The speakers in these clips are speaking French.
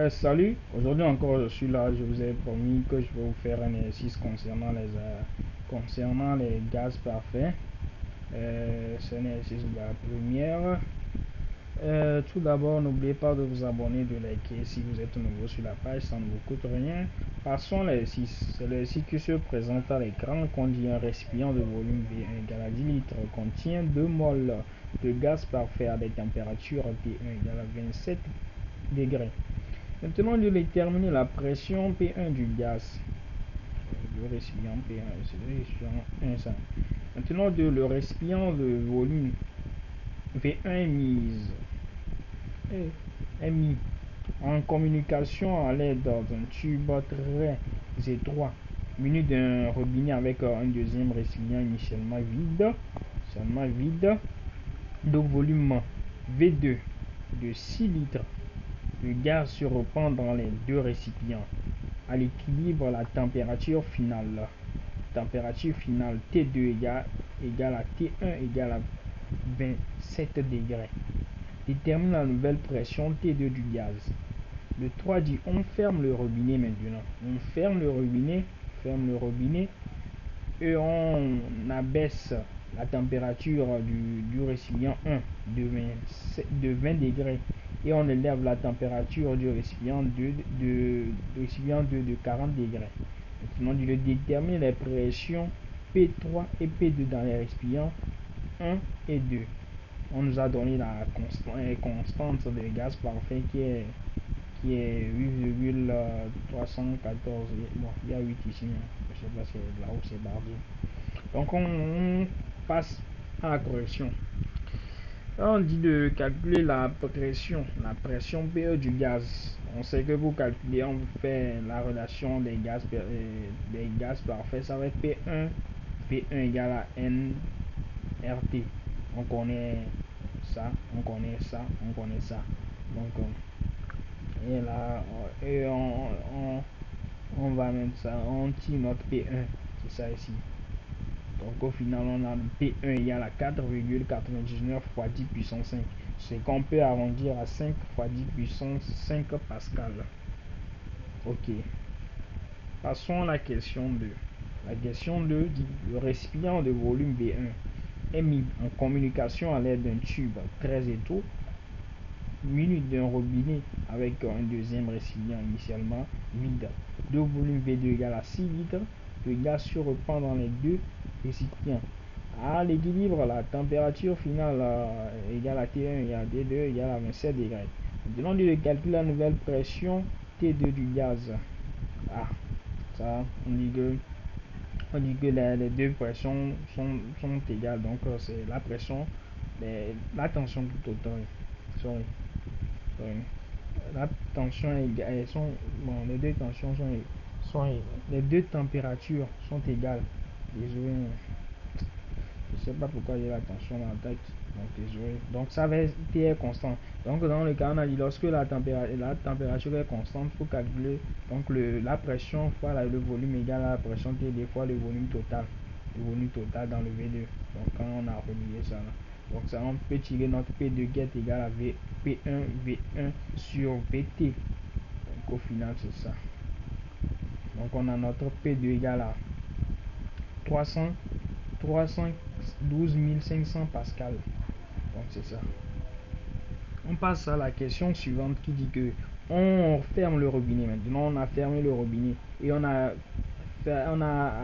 Salut, aujourd'hui encore je suis là, je vous ai promis que je vais vous faire un exercice concernant les gaz parfaits. C'est un exercice de la première. Tout d'abord, n'oubliez pas de vous abonner, de liker si vous êtes nouveau sur la page, ça ne vous coûte rien. Passons à l'exercice. C'est l'exercice qui se présente à l'écran, qu'on dit un récipient de volume V1 égale à 10 litres contient 2 moles de gaz parfait à des températures T1 égale à 27 degrés. Maintenant, de déterminer la pression P1 du gaz. Le récipient P1, c'est le récipient 1, ça. Maintenant, le récipient de volume V1 est mis en communication à l'aide d'un tube très étroit, muni d'un robinet avec un deuxième récipient initialement vide, de volume V2 de 6 litres. Le gaz se répand dans les deux récipients. À l'équilibre, la température finale T2 égale à T1 égale à 27 degrés. Détermine la nouvelle pression T2 du gaz. Le 3 dit on ferme le robinet maintenant. On ferme le robinet et on abaisse la température du récipient 1 de 20 degrés et on élève la température du récipient 2 de 40 degrés. Maintenant, il détermine les pressions P3 et P2 dans les récipients 1 et 2. On nous a donné la constante de gaz parfait qui est 8,314. Bon, il y a 8 ici, je sais pas si c'est là où c'est bardé. Donc on passe à la correction. Là, on dit de calculer la pression PE du gaz. On sait que pour calculer, on fait la relation des gaz parfaits. Ça va être P1 égale à nRT. On connaît ça. Donc, et là, on va mettre ça, on tire notre P1, c'est ça ici. Donc au final, on a P1 égale à 4,99 fois 10 puissance 5. C'est qu'on peut arrondir à 5 fois 10 puissance 5 pascal. Ok. Passons à la question 2. La question 2 dit le récipient de volume V1 est mis en communication à l'aide d'un tube très étroit muni d'un robinet avec un deuxième récipient initialement vide. De volume V2 égale à 6 litres. Le gaz se répand dans les deux récipients. À l'équilibre, la température finale égale à T1 égale à T2 égale à 27 degrés. Maintenant, de calculer la nouvelle pression T2 du gaz. Ça, on dit que les deux pressions sont égales. Donc, c'est la pression, la tension tout autant. Sorry. La tension est bon, les deux tensions les deux températures sont égales. Désolé, je sais pas pourquoi j'ai la tension dans la tête. Donc désolé. Donc ça va être T est constant. Donc dans le cas on a dit lorsque la température est constante, il faut calculer donc la pression fois le volume égal à la pression T deux fois le volume total. Le volume total dans le V2. Donc quand on a relié ça là. Donc ça, on peut tirer notre P2 qui est égal à P1 sur VT. Donc au final, c'est ça. Donc on a notre P2 égal à 312 500 pascal. Donc c'est ça. On passe à la question suivante qui dit que on ferme le robinet. Maintenant, on a fermé le robinet et on a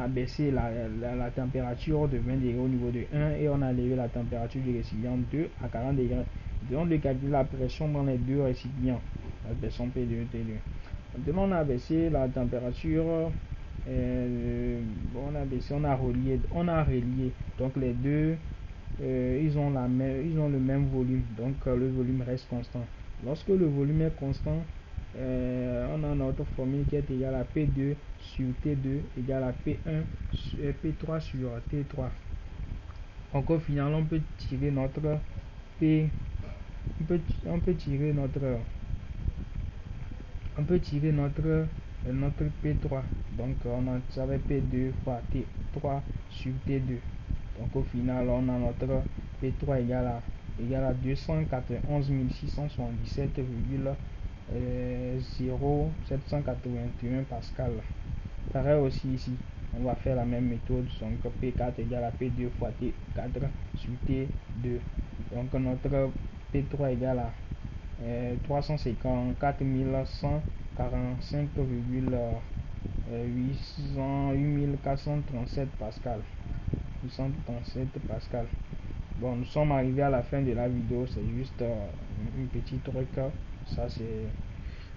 abaissé la température de 20 degrés au niveau de 1 et on a élevé la température du récipient 2 à 40 degrés. Maintenant, on calcule la pression dans les deux récipients, la pression P2 et T2. Maintenant, on a abaissé la température, on a relié, donc les deux, ils ont le même volume, donc le volume reste constant. Lorsque le volume est constant, on a notre formule qui est égale à P2 sur T2 égale à P1 P3 sur T3. Donc au final, on peut tirer notre P, on peut tirer notre P3. Donc on a ça va P2 fois T3 sur T2. Donc au final, on a notre P3 égale à 291 677,4 0,781 Pascal. Pareil aussi ici, on va faire la même méthode. Donc P4 égale à P2 fois T4 sur T2. Donc notre P3 égale à 354 8437 Pascal. 837 Pascal. Bon, nous sommes arrivés à la fin de la vidéo. C'est juste une petite truc. Ça, c'est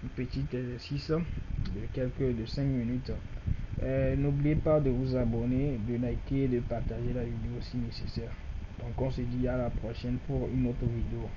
un petit exercice de 5 minutes. N'oubliez pas de vous abonner, de liker et de partager la vidéo si nécessaire. Donc on se dit à la prochaine pour une autre vidéo.